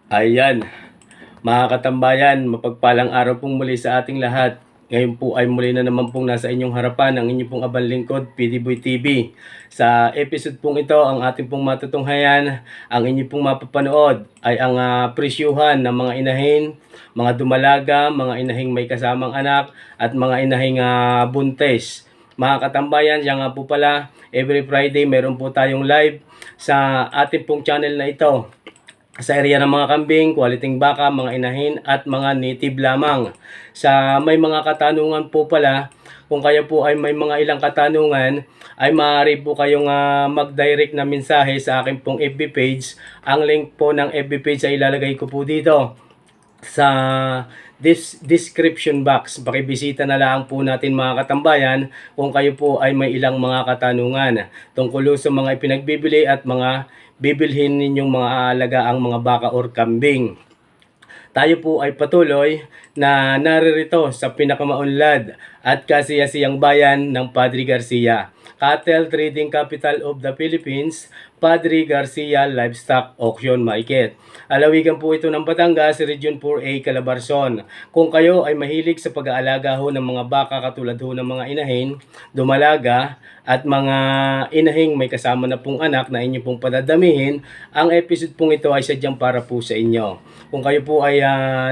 Ayan, mga katambayan, mapagpalang araw pong muli sa ating lahat. Ngayon po ay muli na naman pong nasa inyong harapan ang inyong pong abang lingkod, PDBoy TV. Sa episode pong ito, ang ating pong matutunghayan, ang inyong pong mapapanood ay ang presyuhan ng mga inahin, mga dumalaga, mga inahing may kasamang anak, at mga inahing buntes. Mga katambayan, yan nga po pala, every Friday meron po tayong live sa ating pong channel na ito sa area ng mga kambing, quality baka, mga inahin at mga native lamang. Sa may mga katanungan po pala, kung kayo po ay may mga ilang katanungan, ay maaari po kayong mag-direct na mensahe sa akin pong FB page. Ang link po ng FB page ay ilalagay ko po dito sa description box. Pakibisita na lang po natin mga katambayan kung kayo po ay may ilang mga katanungan tungkol sa mga ipinagbibili at mga bibilhin ninyong mga aalaga ang mga baka or kambing. Tayo po ay patuloy na naririto sa pinakamaunlad at kasiyasiyang bayan ng Padre Garcia, Cattle Trading Capital of the Philippines, Padre Garcia Livestock Auction Market. Alawigan po ito ng Batangas, Region 4A, Calabarzon. Kung kayo ay mahilig sa pag-aalaga ho ng mga baka katulad ho ng mga inahin, dumalaga, at mga inahing may kasama na pong anak na inyo pong padadamihin, ang episode pong ito ay sadyang para po sa inyo. Kung kayo po ay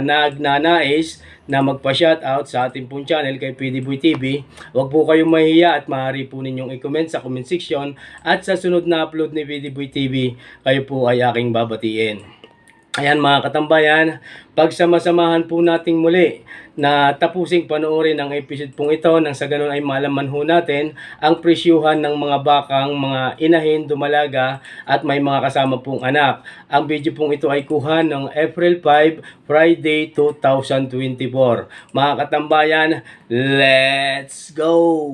nagnanais na magpa-shoutout sa ating pong channel kay PDBoy TV, huwag po kayong mahiya at maaari po ninyong i-comment sa comment section at sa sunod na upload ni PDBoy TV, kayo po ay aking babatiin. Ayan mga katambayan, pagsamasamahan po nating muli na tapusing panoorin ang episode pong ito nang sa ganun ay malaman ho natin ang presyuhan ng mga bakang, mga inahin, dumalaga at may mga kasama pong anak. Ang video pong ito ay kuha ng April 5, Friday 2024. Mga katambayan, let's go!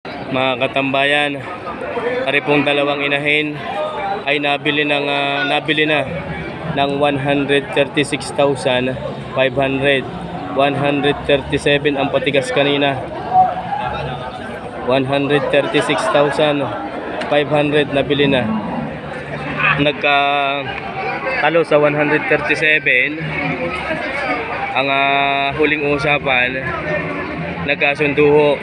Mga katambayan, ari pong dalawang inahin ay nabili na ng 136,500. 137 ang patigas kanina. 136,500 nabili na. Nagka-talo sa 137 ang huling usapan, nagkasunduho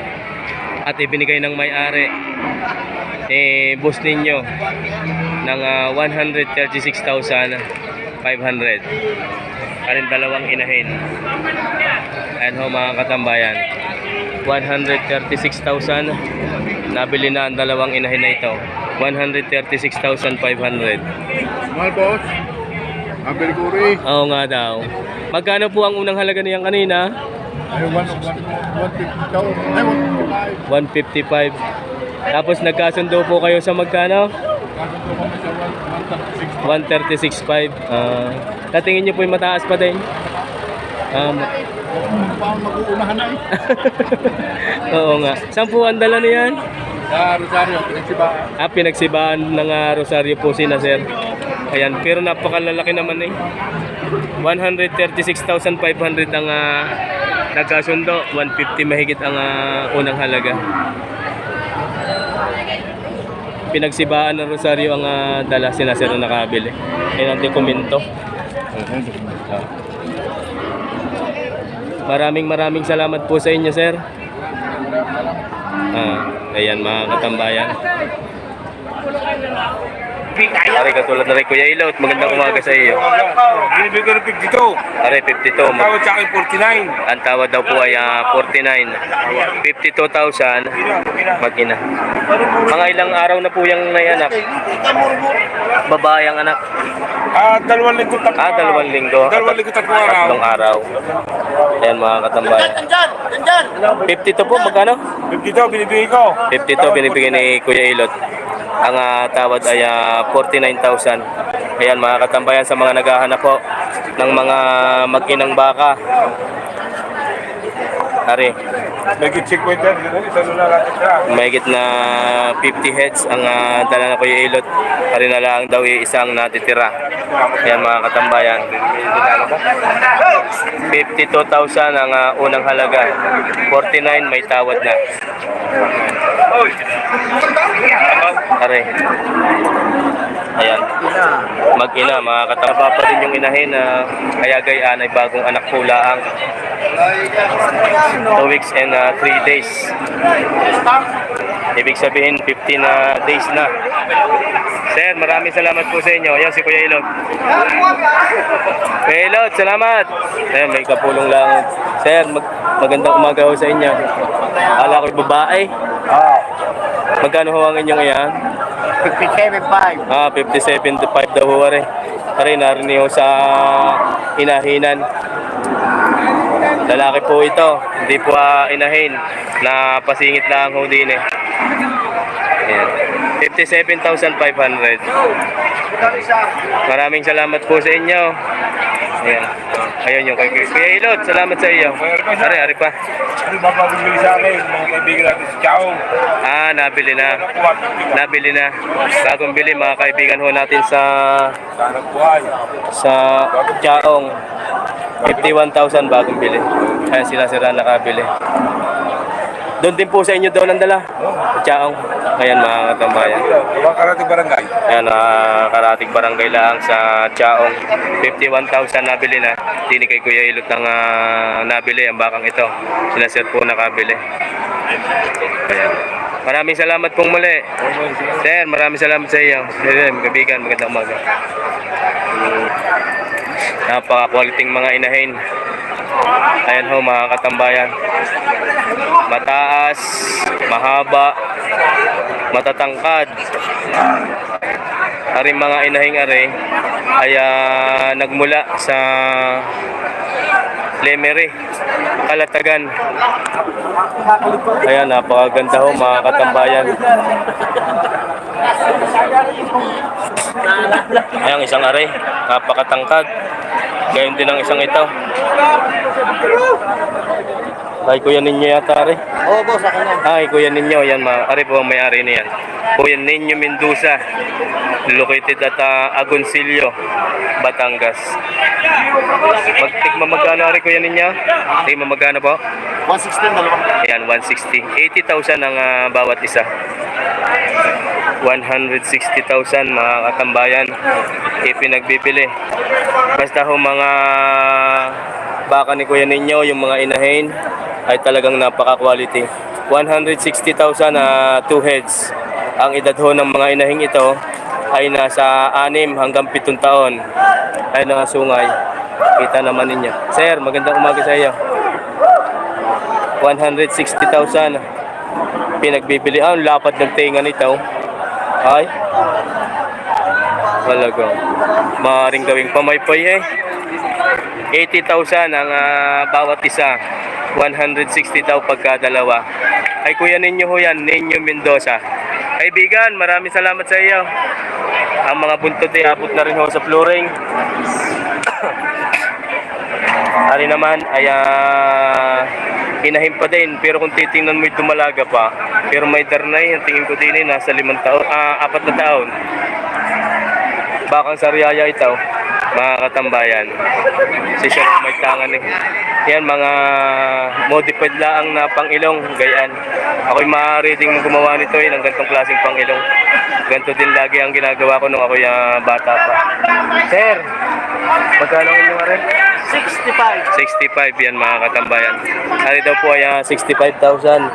at ibinigay ng may-ari boss ninyo ng 136,500. Karin dalawang inahin. Ayan ho mga katambayan, 136,000 nabili na ang dalawang inahin na ito. 136,500. Mahal boss, ang Belguri. Oo nga daw. Magkano po ang unang halaga niyang kanina? Ay, 155. Tapos nagkasundo po kayo sa magkano? 136.5. Tatingin niyo po yung mataas pa din. Mag-uunahan na eh. Oo nga. Saan po ang dala niyan? Rosario, Pinagsibaan. Pinagsibaan ng Rosario po sina sir. Ayan, pero napakalalaki naman eh. 136,500 ang nagkasundo. 150 mahigit ang unang halaga. Pinagsibaan ng Rosario ang dala sina sir na nakabili. Ayan ang dokumento. Maraming salamat po sa inyo sir. Ayan mga katambayan. Ari katulad na rin Kuya Ilot, magandang umaga sa iyo. Binibigay ko ng 52. Ari 52. Tawad sa akin 49. Ang tawad daw po ay 49. 52,000 mag-ina. Mga ilang araw na po yung nayanak? Babae ang anak? 2 linggo tatlo. 2 linggo. 2 linggo tatlong araw. Tatlong araw. Ayan mga katambayan. 52 po, magkano? 52 binibigay ko. 52 binibigyan ni Kuya Ilot. Ang tawad ay 49,000. Ayan mga katambayan, sa mga naghahanap po ng mga mag-inang baka. Ari, Nagit 50. Isa na natin siya. mahigit na 50 heads ang dala na Kuya Ilot. Ari na lang daw isang natitira. Ayan mga katambayan. 52,000 ang unang halaga. 49 may tawad na. Ari. Ayan. Mag-ina, mga kataba pa din yung inahin na kaya gayaan ay bagong anak po laang. 2 weeks and 3 days. Ibig sabihin 15 days na. Sir, maraming salamat po sa inyo. Ayan si Kuya Ilot. Kuya Ilot, salamat. Ayan, may kapulong lang. Sir, magandang umaga ho sa inyo. Ala ko'y babae. Magkano ho ang inyong iyan? 57.5. 57 to 5 daw ho rin. Aray, narinig ho sa inahinan. Lalaki po ito. Hindi po inahin. Na pasingit lang ho din eh. Ayan. 57,500. Maraming salamat po sa inyo. Ayan. Ayun yung kay Kuya Ilot. Salamat sa iyo. Ari pa. Ano ba bibili sa akin? Mga kaibigan natin si Chaong. Nabili na. Nabili na. Bagong bili mga kaibigan ho natin Sana buhay. sa Chaong. 51,000 bagong bili. Ayan sila nakabili. Doon din po sa inyo daw ng dala. Chaong. Ayan mga katambayan. Mga karating barangay. Ayan, karating barangay lang sa Chaong. 51,000 nabili na. Hindi kay Kuya Ilot ng nabili ang bakang ito. Sila sir po nakabili. Ayan. Maraming salamat pong muli. Sir, maraming salamat sa iyo. Sir, kaibigan, magandang umaga. Napaka-qualityng mga inahin. Ayan ho mga katambayan. Mataas, mahaba, matatangkad. Aring mga inahing are ay nagmula sa Lemery, Kalatagan. Ayan, napakaganda ho mga katambayan. Ayan, isang are, napakatangkad. Gayon din ang isang ito. Ay, kuya ninyo yata, are. Oo, boss, akin yan. Ay, kuya ninyo, yan are po ang may-ari niyan. Kuya Ninyo Mendoza, located at Agoncillo, Batangas. Magkano are kuya ninyo? Tigma magkano po? 116, dalawa. Ayan, 160. 80,000 ang bawat isa. 160,000 mga katambayan ipinagbibili. Basta ho mga baka ni kuya ninyo, yung mga inahin ay talagang napaka-quality. 160,000 2 heads. Ang edad ho ng mga inahing ito ay nasa 6 hanggang 7 taon. Ay sungay. Kita naman ninyo. Sir, magandang umaga sa iyo. 160,000 pinagbibili. Ang lapad ng tinga nito. Ay, talagang maaaring gawing pamaypay eh. 80,000 ang bawat isa. 160 daw pagka dalawa. Ay kuya ninyo ho yan, Ninyo Mendoza. Kaibigan, maraming salamat sa iyo. Ang mga buntot ay abot na rin ho sa flooring. Ari naman ay inahin pa din, pero kung titingnan mo dumalaga pa. Pero may darnay, ang tingin ko din ay nasa 4 na taon. Bakang sariaya ito, mga katambayan. Si siya may tangan eh. Yan, mga modified laang na pangilong, gayaan. Ako'y maaari ding gumawa nito ng ganitong klaseng pangilong. Ganito din lagi ang ginagawa ko nung ako'y bata pa. Sir, magkano ang inyong rin? 65. 65 yan mga katambayan. Ano daw po ay 65,000.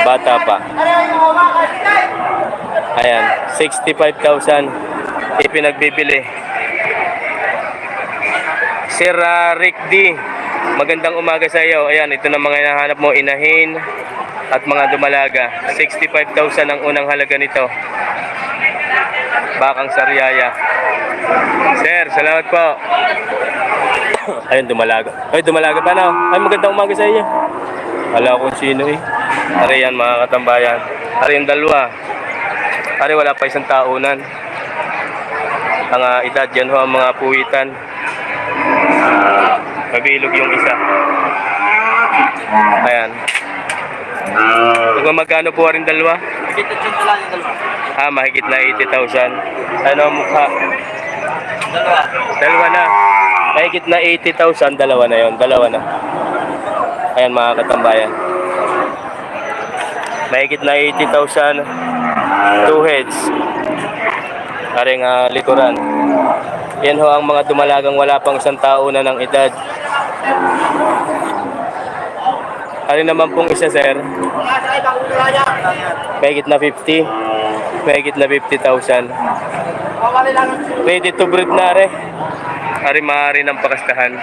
Bata pa. Ayan, 65,000 ipinagbibili. Sir Rick D, magandang umaga sa iyo. Ayan, ito na mga hinahanap mo, inahin at mga dumalaga. 65,000 ang unang halaga nito. Bakang sariaya. Sir, salamat po. Ayun, dumalaga. Ay, dumalaga pa na. Ay, magandang umaga sa iyo. Wala kung sino eh. Ari yan mga katambayan. Ari yung dalawa. Ari wala pa isang taunan. Ang edad yan ho ang mga puwitan. Mabilog yung isa. Ayan. Kung magkano po rin dalawa? Mahigit na 80,000. Ano ang mukha? Dalawa na. Mahigit na 80,000, dalawa na yon. Dalawa na. Ayan mga katambayan. Mahigit na 80,000. Two heads. Aring likuran. Yan ho ang mga dumalagang wala pang isang taon na ng edad. Aring naman pong isa, sir. Mahigit na 50. Mahigit na 50,000. Ready to breed na, are. Ari maaari ng pakastahan.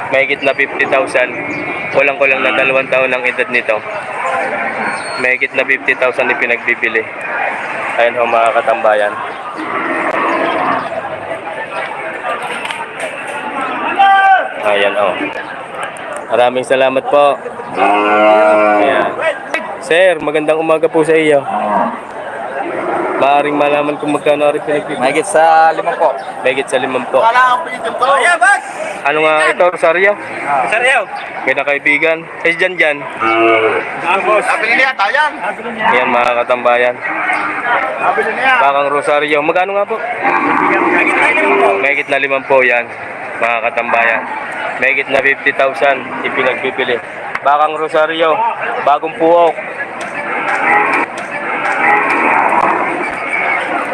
Mahigit na 50,000. Kulang-kulang na 2 taon ng edad nito. Mahigit na 50,000 ipinagbibili. Ayan ho mga katambayan. Ayan ho. Maraming salamat po. Ayan. Sir, magandang umaga po sa iyo. Maaring malaman kung magkano rin pinagbibili. Mahigit sa 5 po. Mahigit sa 5 po. Ano nga ito, Rosario? Seryo? May na kaibigan. Eh, dyan. Sabi niya, tayan. Ayan mga katambayan. Sabi niya. Bakang Rosario. Magkano nga po? Mahigit na 5 po yan. Mga katambayan. Mahigit na 50,000 ipinagbibili. Bakang Rosario. Bagong puok.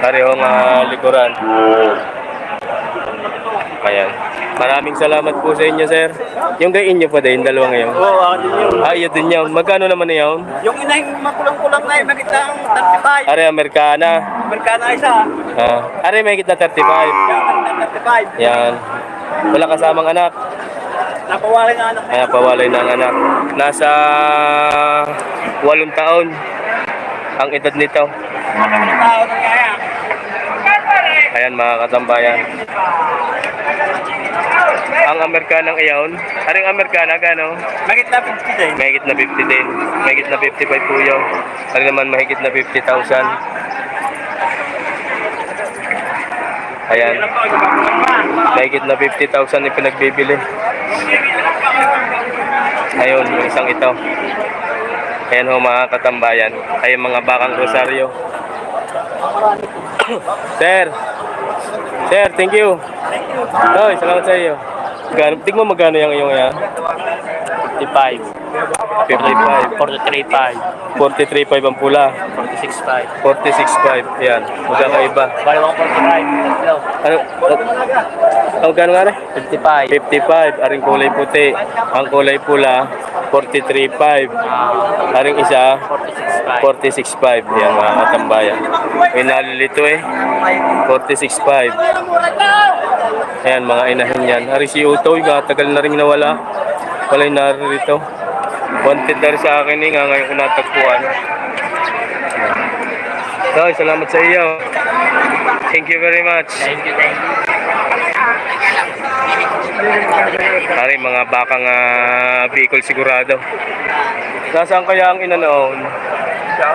Parehong likuran. Ayan. Maraming salamat po sa inyo, sir. Yung kay inyo pa din, dalawa ngayon. Oo, ako din yun. Yun din yun. Magkano naman na yun? Yung inahing makulang-kulang na yun, magit ng 35. Are, Amerikana. Amerikana isa. Are, may kita 35. Yung 35. Yan. Wala kasamang anak. Napawalay na anak. Kaya pawalay ng anak. Nasa 8 taon ang edad nito. Tao na kaya. Ayan mga katambayan. Ang Amerikanang iyon, aring Amerikana gano? Magit na 50 din. Mahigit na 50 din. Mahigit na 55 po yun. Aring naman mahigit na 50,000. Ayan. Mahigit na 50,000 yung pinagbibili. Ayun, yung isang ito. Ayan ho mga katambayan. Ay mga bakang Rosario. Sir, thank you. Hoy, salamat sa iyo. Tingnan mo magkano yung iyong yan? 55. 55. 43.5. 43.5 ang pula. 46.5. 46.5. Yan. Magkakaiba. Balawang 45. Ano? Magkano nga rin? 55. 55. Aring kulay puti. Ang kulay pula, 43.5. Aring isa, 46.5. 46.5. Yan mga katambayan. May nalilito eh. 46.5. Ayan mga inahin yan. Ari si Utoy, tagal na rin nawala. Wala'y naririto. Wanted na rin sa akin eh, nga ngayon ko natagpuan. So, salamat sa iyo. Thank you very much. Thank you. Ari mga bakang Bicol sigurado. Nasaan kaya ang ina noon?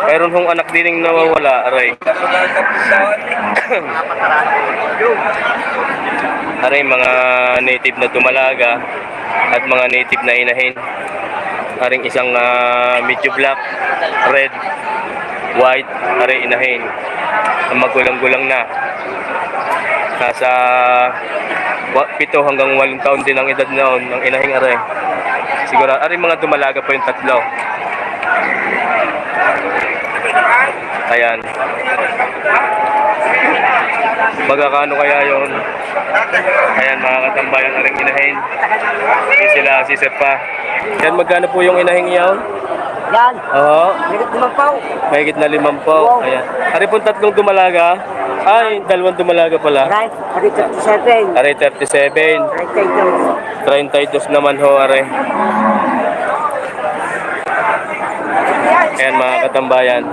Meron hong anak din yung nawawala, aray. Aray mga native na tumalaga at mga native na inahin. Aring isang medyo black, red, white, aray inahin. Ang magulang-gulang na. Nasa 7 hanggang 8 taon din ang edad noon ng inahing aray. Siguro, aray mga dumalaga pa yung 3. Ayan. Magkakano kaya yun? Ayan mga katambayan aring inahin. Hindi sila sisir pa. Yan magkano po yung inahing iyaw? Yan. Oo. Magit naman po. Mahigit na 5 po. Ayan. Ari pong 3 dumalaga. Ay, 2 dumalaga pala. Right. 37. Aray 37. 32 naman ho, aray. Ayan mga katambayan.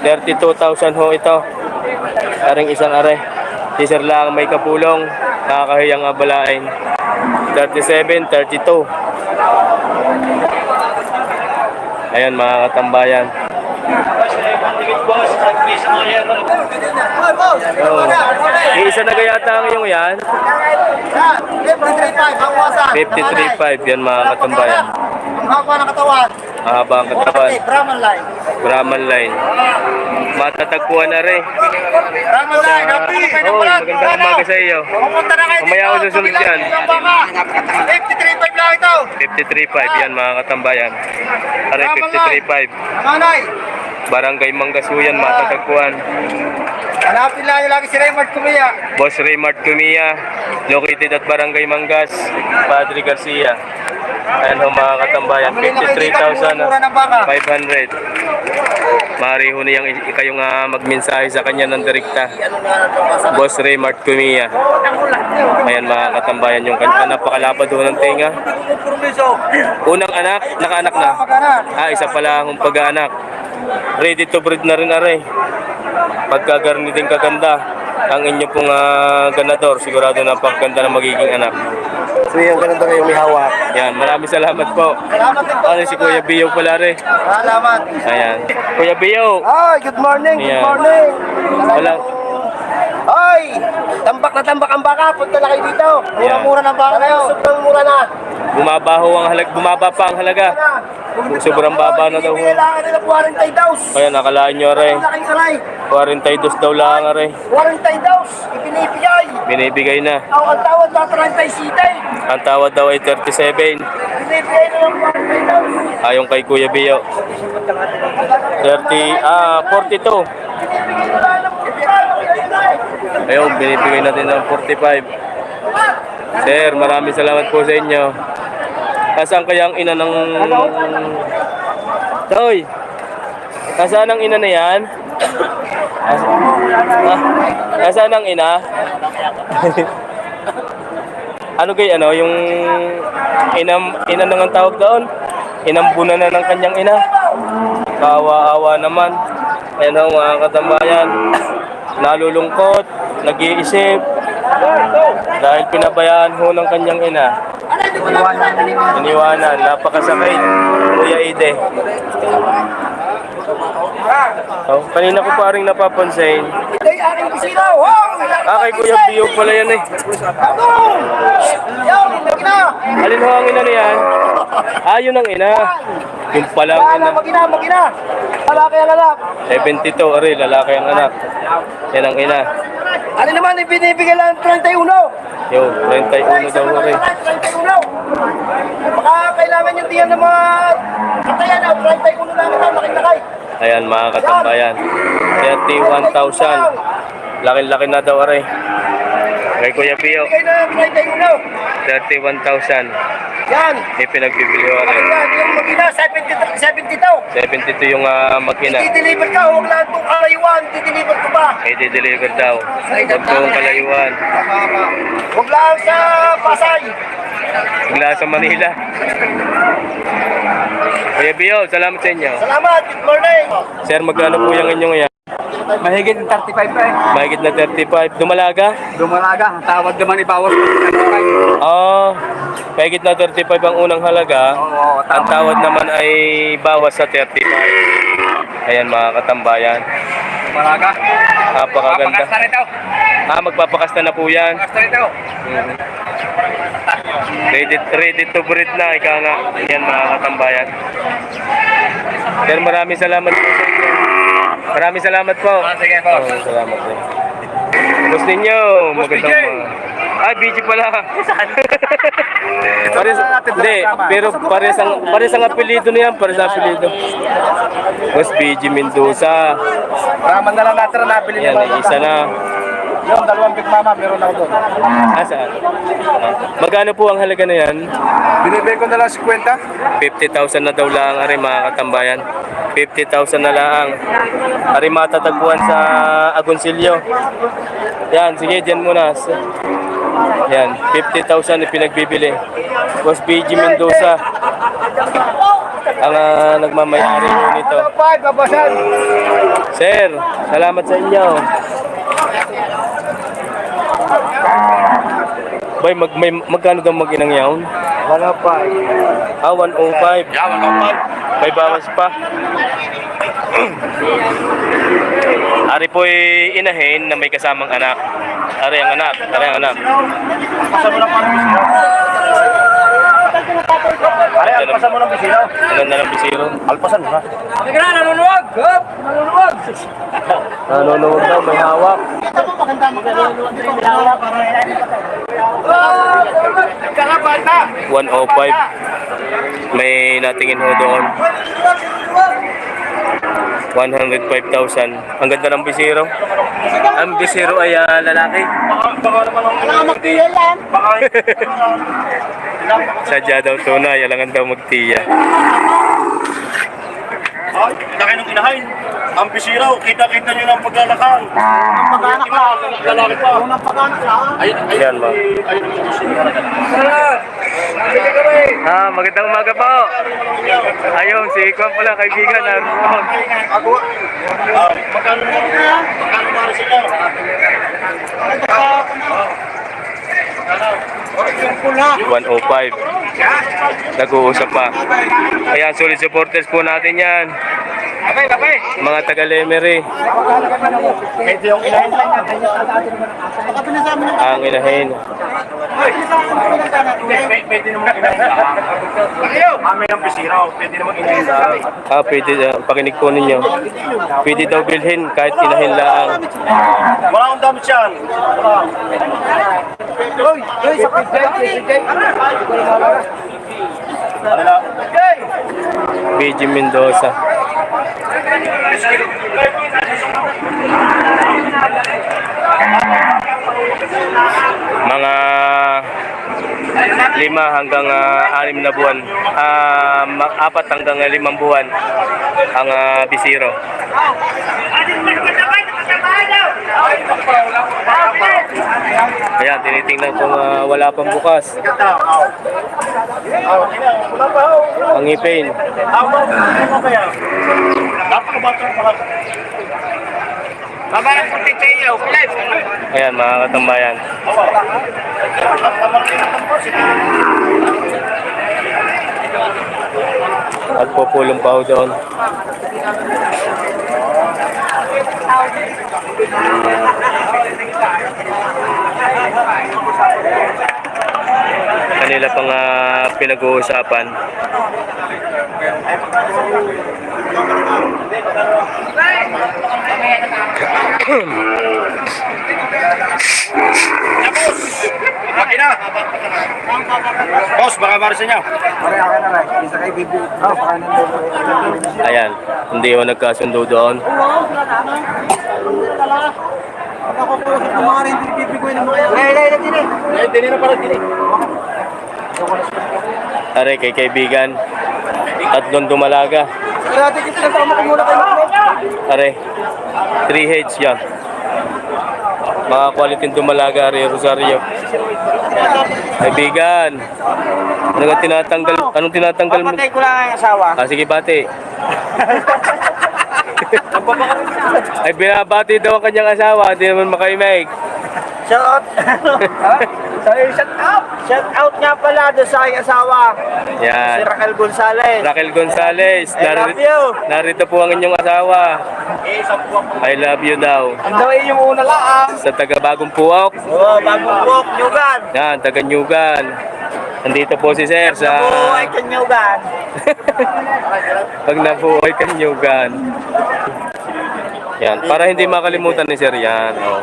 32,000 ho ito. Aring isang aray. Teaser lang may kapulong. Nakakahiyang abalain. 37, 32. Ayan mga katambayan. Isa na gayata ang iyong yan. 53.5 yan mga katambayan. Ang haba ng katawan. Mahaba ang katawan. Brahman line. Brahman line. Matatagpuan na rin. Brahman line. Oh, magandang umaga sa iyo. Pumunta na kayo Mamaya ako susunod yan. 53.5 lang ito. 53.5 yan mga katambayan. Aray 53.5. Manay. Barangay Mangasuyan, matatagpuan. Hanapin lang yung lagi si Raymond Kumia. Boss Raymart Cumia, located at Barangay Mangas, Padre Garcia. Ayan ho mga katambayan, 53,500. Maaari ho niyang kayong magmensahe sa kanya ng direkta. Boss Raymart Cumia. Ayan mga katambayan, yung kanya napakalapad ho ng tinga. Unang anak, nakaanak na. Isa pala akong pag-aanak. Ready to breed na rin aray. Pagkagarni din kaganda ang inyo pong ganador, sigurado na pagganda na magiging anak. So yung ganun daw yung may hawak. Yan, maraming salamat po. Salamat din po. Ano si Kuya Bio pala rin. Salamat. Ayan. Kuya Bio. Ay, good morning, good Ayan. morning. Walang, Ay, tambak na tambak ang baka. Punta na kayo dito. Mura-mura ng baka kayo. Sobrang mura na. bumaba pa ang halaga. Sobrang baba na daw. Kailangan nila 40 daw. Kaya nakalaan nyo aray. Laking aray. 42 daw lang aray. 40 daw. Ibinibigay. Binibigay na. Ang tawad na 30 sitay. Ang tawad daw ay 37. Binibigay na lang 40 daw. Ayon kay Kuya Bio. 42. Ayun, binibigay natin ng 45. Sir, maraming salamat po sa inyo. Nasaan kaya ang ina ng... Toy! Nasaan ang ina na yan? Nasaan ang ina? Ano kay ano, yung ina nang ang tawag doon? Inambunan na ng kanyang ina. Kawa-awa naman. Ayan o mga katambayan. Nalulungkot, nag-iisip. Dahil pinabayaan ho ng kanyang ina. Iniwanan, napakasakit. Kuya Ide. Oh, kanina ko pa rin napapansin. Ay, aking bisina. Wow! Kay Kuya Bio pala yan eh. Yan, magina. Alin ho ang ina niyan? Yun ang ina. Yung palang ina. Magina. Lalaki ang anak. 72, ari, lalaki ang anak. Yan ang ina. Ano naman, ibinibigay lang 31. Yo, 31 daw ari. 31. Baka kailangan yung diyan ng mga katayan. 31 lang ito, lakay-lakay. Ayan mga katambayan. 31,000. Laki-laki na daw ari. Kay Kuya Bio, Bigay na 31. 31,000. Yan. May pinagbibili ho ari. Ayan, yung magina, 70 daw. 72 yung makina. I-deliver ka, huwag lang itong kalayuan, i-deliver ko pa. I-deliver daw. Huwag kong kalayuan. Huwag lang sa Pasay. Mula sa Manila. Kuya Bio, salamat sa inyo. Salamat, good morning. Sir, magkano po yung inyong yan? Mahigit ng 35 pa eh. Mahigit na 35. Dumalaga? Dumalaga, tawad naman ibawas. Mahigit na 35 ang unang halaga. Oo, Ang tawad naman ay bawas sa 35. Ayan mga katambayan. Dumalaga. Napakaganda. Pakasta rin daw. Magpapakasta na po yan. Pakasta rin daw. Ready to breed na. Ika nga. Yan mga katambayan. Sir, maraming salamat po sa inyo. Maraming salamat po. Sige po. Salamat po. Gusto ninyo. Magandang BG pala. Hindi, pero pares ang apelido niyan, pares ang apelido. Boss BG Mendoza. Raman na lang natin na nabili Yan, isa na. Yung dalawang big mama, meron ako doon. Saan? Magkano po ang halaga na yan? Binibigay ko na lang 50. 50,000 na daw lang, ari mga katambayan. 50,000 na lang. Ari matatagpuan sa Agoncillo. Yan, sige, dyan muna. Yan, 50,000 na pinagbibili. Boss BG Mendoza. Ang nagmamayari mo nito. Sir, salamat sa inyo. Bay, magkano daw mag-inang yawn? Wala pa. 105. Yeah, 105. May bawas pa. Ari po'y inahin na may kasamang anak. Ari ang anak. Pasa mo lang pa ng bisiro. Pasa mo ng bisiro. Ang ganda ng bisiro. Alpasan mo ha. Sige na, naluluwag. Naluluwag. Nanonood daw, may hawak. Maganda naluluwag din. May hawak. 105. May natingin ho doon. 105,000. Ang ganda ng bisiro. Ang bisiro ay lalaki. Baka naman ang Wala kang magtiyan yan. baka Sadya daw tunay, alangan daw magtiya. ay, laki ng inahin. Ang bisiraw, kita-kita nyo ng paglalakang. Ang pag-anak lang. Lalaki pa. Unang pag-anak lang. Yan mo. Magandang umaga po. Ayun, si Kwan pala, kaibigan. Naroon. Magkano para sila? Pula. 105. Nag-uusap pa. Ayan, solid supporters po natin yan. Mga taga-Lemery. Medyo yung inahin lang natin. Baka pinasama niyo. Ang inahin. Pinasama mo ng tanat. Pwede naman inahin lang. Kami ng bisiraw, pwede naman inahin lang. Pwede, pakinig po ninyo. Pwede daw bilhin kahit inahin lang. Wala akong damit yan. Wala. Hoy, sa pagkain. Wala. BG Mendoza. Mga 5 hanggang 6 na buwan. 4 hanggang 5 buwan ang bisiro. Ayan, tinitingnan kung wala pang bukas. Wala pa. Ang ngipin. Ano kaya? Napakabatang pa. Babarang puti sa iyo. Ayan, mga katambayan. At pupulong pa ho doon. Kanila pang pinag-uusapan. Laki na. Boss, baka maris niya. Ayan, hindi ho nagkasundo doon. Ako po, sa mga rin bibigay ng mga yan. Hindi na para din. Are, kay kaibigan. Tatlong dumalaga. Dati kita nasama ko muna kayo. Are, 3 heads yan. Mga quality dumalaga, Are, Rosario. Kaibigan. Anong tinatanggal? Anong tinatanggal mo? Papatay ko lang ang asawa. Sige, bati. Ay, binabati daw ang kanyang asawa. Hindi naman makaimig. Shout out. Shout out nga pala doon sa aking asawa. Si Yan. Raquel Gonzalez. Raquel Gonzalez. I love you. Narito po ang inyong asawa. I love you daw. Ang daw ay yung una lang. Sa taga Bagong Puwak. Oh, bagong walk, Nyugan. Yan, taga Nyugan. Nandito po si Sir sa... Oh, ay Nyugan. Pag nabuhay ka Nyugan. Yan, para hindi makalimutan ni Sir yan. Oh.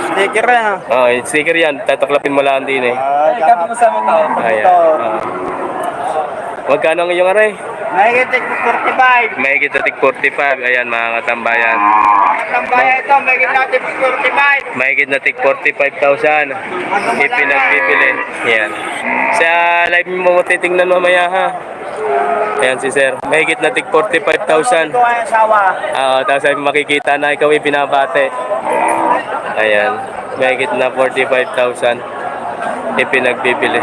Sticker na. Oh, sticker yan. Tataklapin mo lang din eh. Ay, kami masama to. Ayan. Magkano ang iyong aray? Mahigit 45. May kita tig 45. Ayan, mga katambayan. Ang bayan ito, mahigit natin 45. Mahigit na tig 45,000. Ipinagbibili. Yan. Sa live mo titingnan mamaya ha. Ayan si Sir. Mahigit na tig 45,000. Ito ay asawa. Tapos ay makikita na ikaw ibinabate. Ayan. Mahigit na 45,000. Ipinagbibili.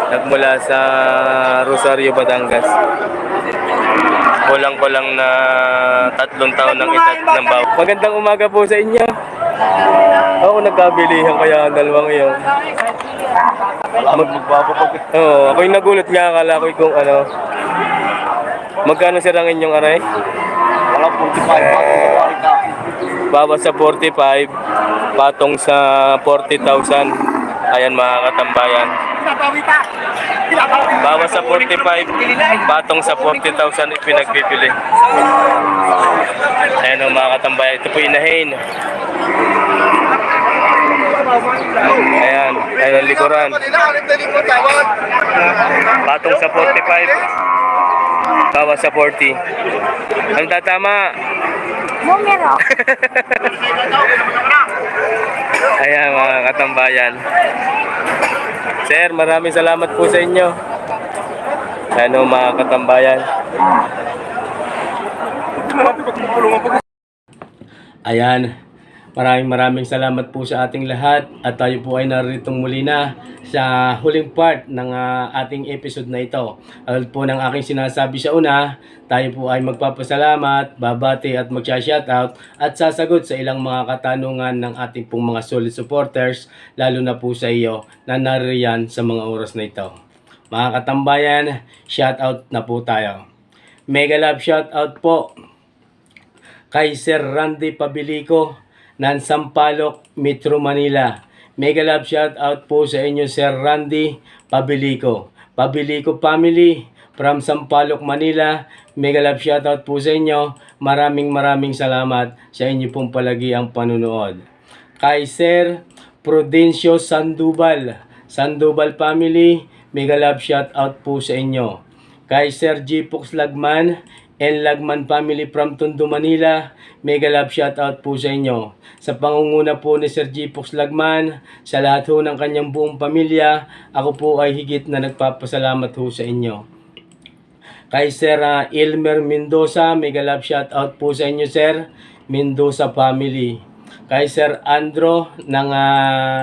Nagmula sa Rosario, Batangas. Kulang-kulang na 3 taon ng edad ng bawat. Magandang umaga po sa inyo. Ako nagkabilihan kaya ang dalawang iyon. Magbabapag. Oo, ako'y nagulat nga, akala ko kung ano. Magkano sir ang inyong aray? Wala 45. Bawas sa 45, patong sa 40,000. Ayan mga katambayan. Bawas sa 45, patong sa 40,000 ipinagbibili. Ayan ang mga katambayan. Ito po inahin. Ayan, ayan ang likuran. Patong sa 45. Bawas sa 40. Ang tatama. Numero. Ayan mga katambayan. Sir, maraming salamat po sa inyo. Ano mga katambayan. Ayan. Maraming salamat po sa ating lahat at tayo po ay naritong muli na sa huling part ng ating episode na ito. At po ng aking sinasabi sa una, tayo po ay magpapasalamat, babati at magsha-shoutout at sasagot sa ilang mga katanungan ng ating pong mga solid supporters, lalo na po sa iyo na nariyan sa mga oras na ito. Mga katambayan, shoutout na po tayo. Mega love shoutout po kay Sir Randy Pabilico ng Sampaloc, Metro Manila. Mega love shout out po sa inyo Sir Randy Pabilico. Pabilico family from Sampaloc, Manila. Mega love shout out po sa inyo. Maraming salamat sa inyo pong palagi ang panunood. Kay Sir Prudencio Sandoval family. Mega love shout out po sa inyo. Kay Sir Jipox Lagman and Lagman family from Tondo, Manila. Mega love shoutout po sa inyo. Sa pangunguna po ni Sir Jipox Lagman, sa lahat ho ng kanyang buong pamilya, ako po ay higit na nagpapasalamat ho sa inyo. Kay Sir Elmer Mendoza, mega love shoutout po sa inyo Sir Mendoza family. Kay Sir Andro ng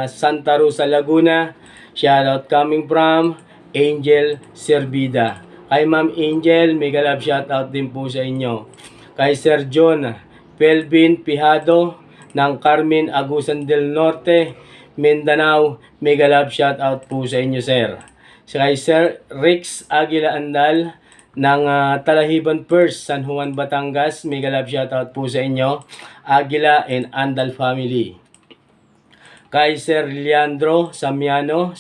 Santa Rosa, Laguna, shoutout coming from Angel Servida. Kay Ma'am Angel, mega love shoutout din po sa inyo. Kay Sir John Pelvin Pijado ng Carmen Agusan del Norte, Mindanao, mega love shoutout po sa inyo sir. Kay Sir Rex Aguila Andal ng Talahiban First, San Juan, Batangas, mega love shoutout po sa inyo, Aguila and Andal family. Kay Sir Leandro Samiano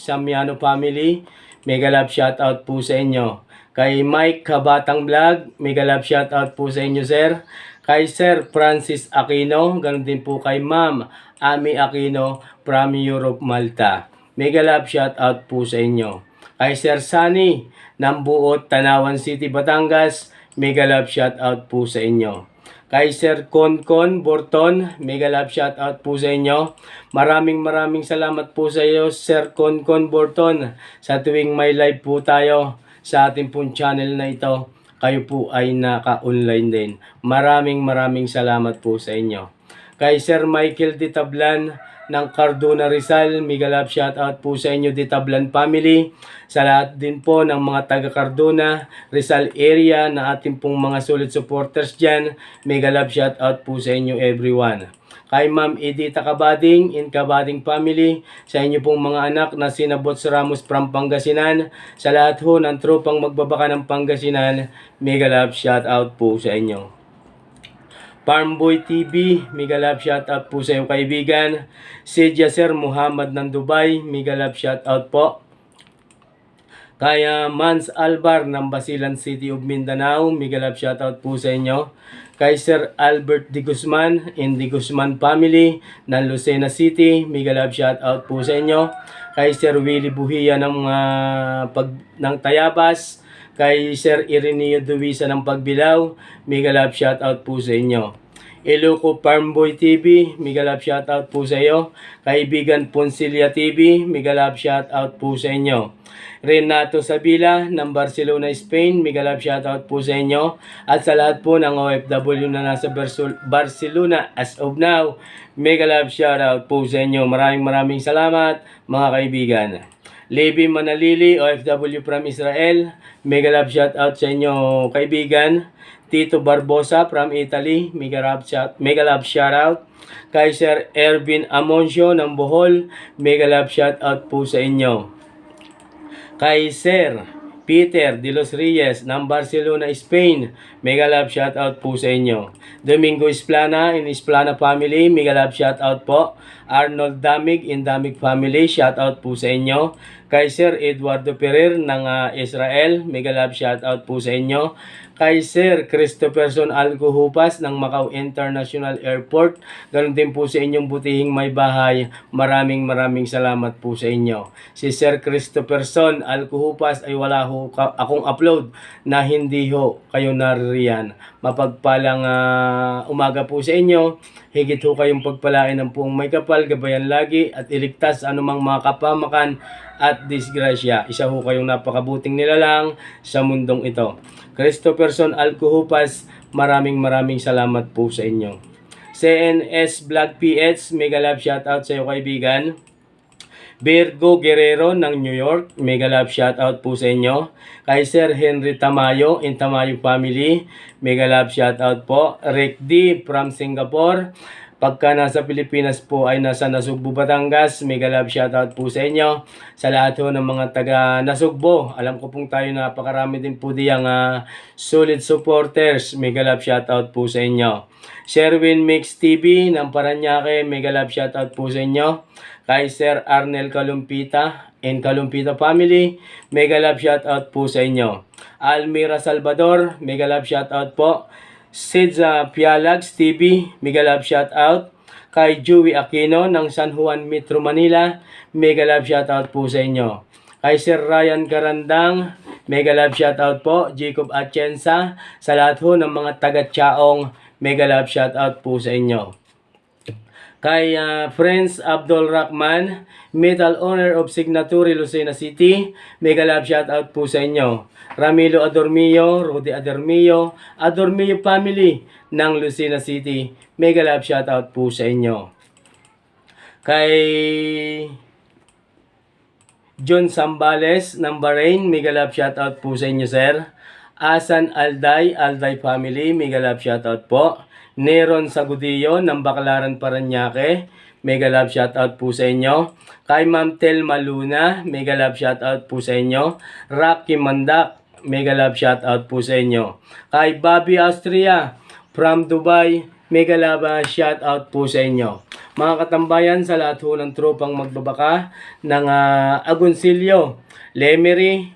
family, mega love shoutout po sa inyo. Kay Mike Kabatang Vlog, mega love shoutout po sa inyo sir. Kay Sir Francis Aquino, ganun din po kay Ma'am Ami Aquino from Europe, Malta. Mega love shoutout po sa inyo. Kay Sir Sunny ng Buot, Tanawan City, Batangas, mega love shoutout po sa inyo. Kay Sir Konkon Borton, mega love shoutout po sa inyo. Maraming salamat po sa iyo Sir Konkon Borton sa tuwing may live po tayo sa ating pong channel na ito. Kayo po ay naka-online din. Maraming salamat po sa inyo. Kay Sir Michael de Tablan ng Cardona, Rizal, mega love shoutout po sa inyo de Tablan family. Sa lahat din po ng mga taga Cardona, Rizal area na ating pong mga solid supporters dyan, mega love shoutout po sa inyo everyone. Kay Ma'am Edita Kabading in Kabading family, sa inyo pong mga anak na sina Bots Ramos from Pangasinan, sa lahat ho ng tropang magbabaka ng Pangasinan, mega love shoutout po sa inyo. Farmboy TV, mega love shoutout po sa iyo kaibigan. Si Jasser Muhammad ng Dubai, mega love shoutout po. Kaya Mans Albar ng Basilan City of Mindanao, mega love shoutout po sa inyo. Kay Sir Albert Di Guzman in Di Guzman family ng Lucena City, mega love shoutout po sa inyo. Kay Sir Willie Buhia ng Tayabas, kay Sir Ireneo Duwisa ng Pagbilao, mega love shoutout po sa inyo. Iloco Farmboy TV, mega love shoutout po sa iyo. Kaibigan Ponsilia TV, mega love shoutout po sa inyo. Renato Sabila ng Barcelona, Spain, mega love shoutout po sa inyo. At sa lahat po ng OFW na nasa Barcelona as of now, mega love shoutout po sa inyo. Maraming salamat mga kaibigan. Levi Manalili, OFW from Israel, mega love shoutout sa inyo kaibigan. Tito Barbosa from Italy, mega love shoutout. Kay Sir Ervin Amoncio ng Bohol, mega love shoutout po sa inyo. Kay Sir Peter de los Reyes ng Barcelona, Spain, mega love shoutout po sa inyo. Domingo Esplana in Esplana family, mega love shoutout po. Arnold Damig in Damig family, shoutout po sa inyo. Kay Sir Eduardo Pereira ng Israel, mega love shoutout po sa inyo. Kay Sir Christopherson Alcohupas ng Macau International Airport, ganoon din po sa inyong butihing may bahay, maraming salamat po sa inyo. Si Sir Christopherson Alcohupas ay wala ho akong upload na hindi ho kayo naririyan. Mapagpalang umaga po sa inyo, higit ho kayong pagpalain ng puong may kapal, gabayan lagi at iligtas sa anumang mga kapamakan at disgrasya. Isa ho kayong napakabuting nilalang sa mundong ito. Christopherson Alcohupas, maraming salamat po sa inyo. CNS Vlog PH, mega love shoutout sa iyo kaibigan. Virgo Guerrero ng New York, mega love shoutout po sa inyo. Kay Sir Henry Tamayo in Tamayo Family, mega love shoutout po. Rick D from Singapore, pagka nasa Pilipinas po ay nasa Nasugbu, Batangas, mega love shoutout po sa inyo. Sa lahat ho ng mga taga Nasugbu, alam ko pong tayo napakarami din po diyang solid supporters, mega love shoutout po sa inyo. Sherwin Mix TV ng Paranaque, mega love shoutout po sa inyo. Kay Sir Arnel Kalumpita in Kalumpita Family, mega love shoutout po sa inyo. Almira Salvador, mega love shoutout po. Sidza Pialags TV, mega love shoutout. Kay Joey Aquino ng San Juan Metro Manila, mega love shoutout po sa inyo. Kay Sir Ryan Garandang, mega love shoutout po. Jacob Atienza, sa lahat ho ng mga taga-Chaong, mega love shoutout po sa inyo. Kay Friends Abdul Rahman, Metal Owner of Signatory, Lucena City, mega love shoutout po sa inyo. Ramilo Adormillo, Rudy Adormillo, Adormillo Family ng Lucena City, mega love shoutout po sa inyo. Kay John Sambales ng Bahrain, mega love shoutout po sa inyo sir. Asan Alday, Alday Family, mega love shoutout po. Neron Sagudillo ng Baclaran, Paranaque, mega love shoutout po sa inyo. Kay Ma'am Telma Luna, mega love shoutout po sa inyo. Rocky Mandak, mega love shoutout po sa inyo. Kay Bobby Austria from Dubai, mega love shoutout po sa inyo. Mga katambayan, sa lahat ho ng tropang magbabaka ng Agoncillo, Lemery,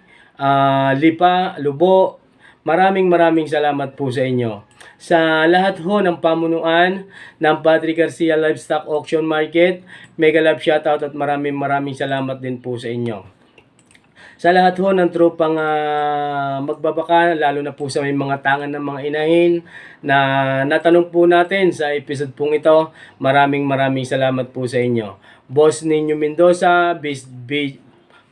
Lipa, Lubo, maraming salamat po sa inyo. Sa lahat ho ng pamunuan ng Padre Garcia Livestock Auction Market, mega love shoutout at maraming salamat din po sa inyo. Sa lahat ho ng tropang magbabaka, lalo na po sa may mga tangan ng mga inahin na natanong po natin sa episode pong ito, maraming salamat po sa inyo. Boss Ninyo Mendoza,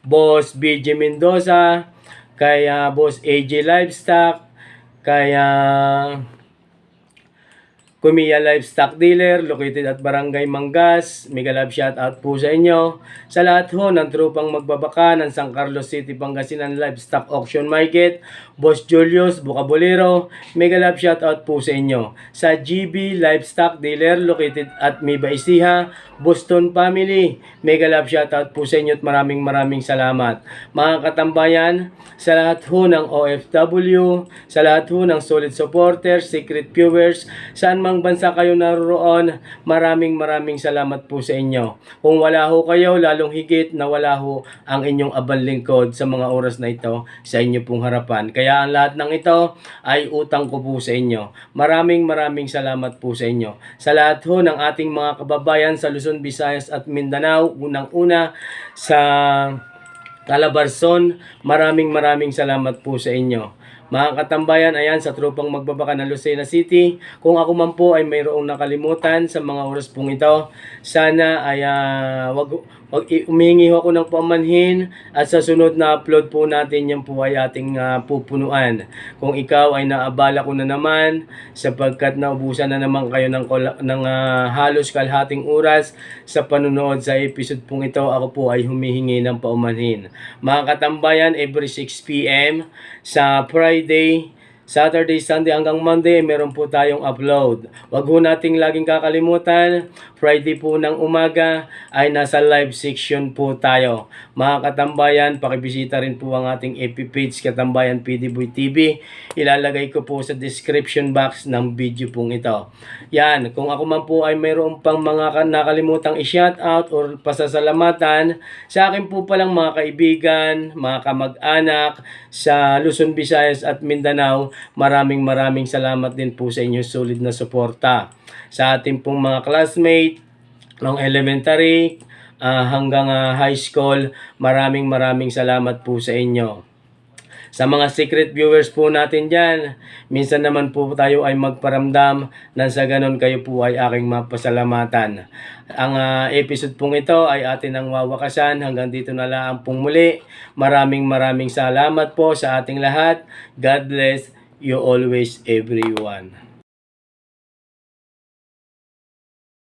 Boss BJ Mendoza, kaya Boss AJ Livestock, kaya Kumiya Livestock Dealer, located at Barangay Mangas, mega love shoutout po sa inyo. Sa lahat ho ng tropang magbabaka ng San Carlos City, Pangasinan Livestock Auction Market, Boss Julius Bucabolero, mega love shoutout po sa inyo. Sa GB Livestock Dealer, located at Miba Ecija, Boston Family, mega love shoutout po sa inyo at maraming salamat. Mga katambayan, sa lahat ho ng OFW, sa lahat ho ng solid supporters, secret viewers, saan mang bansa kayo naroon, maraming salamat po sa inyo. Kung wala ho kayo, lalong higit na wala ho ang inyong abang lingkod sa mga oras na ito sa inyo pong harapan. Kaya ang lahat ng ito ay utang ko po sa inyo. Maraming salamat po sa inyo. Sa lahat ho ng ating mga kababayan sa Luzon, Visayas at Mindanao, unang-una sa Calabarzon, maraming salamat po sa inyo. Mga katambayan, ayan sa tropang magbabaka ng Lucena City, kung ako man po ay mayroong nakalimutan sa mga oras pong ito, sana ay umihingi ako ng pamanhin at sa sunod na upload po natin yan po ay ating pupunuan. Kung ikaw ay naabala ko na naman sapagkat naubusan na naman kayo ng halos kalahating oras sa panunood sa episode pong ito, ako po ay humihingi ng paumanhin. Mga katambayan, every 6 PM sa Friday Saturday, Sunday hanggang Monday, meron po tayong upload. Wag ho nating laging kakalimutan, Friday po ng umaga ay nasa live section po tayo. Mga katambayan, pakibisita rin po ang ating FB page, Katambayan PD Boy TV. Ilalagay ko po sa description box ng video pong ito. Yan, kung ako man po ay mayroon pang mga nakalimutang i-shoutout or pasasalamatan, sa akin po palang mga kaibigan, mga kamag-anak sa Luzon, Visayas at Mindanao, maraming salamat din po sa inyong solid na suporta. Sa ating pong mga classmate, ng elementary hanggang high school, maraming salamat po sa inyo. Sa mga secret viewers po natin dyan, minsan naman po tayo ay magparamdam nang sa ganon kayo po ay aking mapasalamatan. Ang episode pong ito ay atin ang wawakasan. Hanggang dito na lang pong muli. Maraming salamat po sa ating lahat. God bless you always, everyone.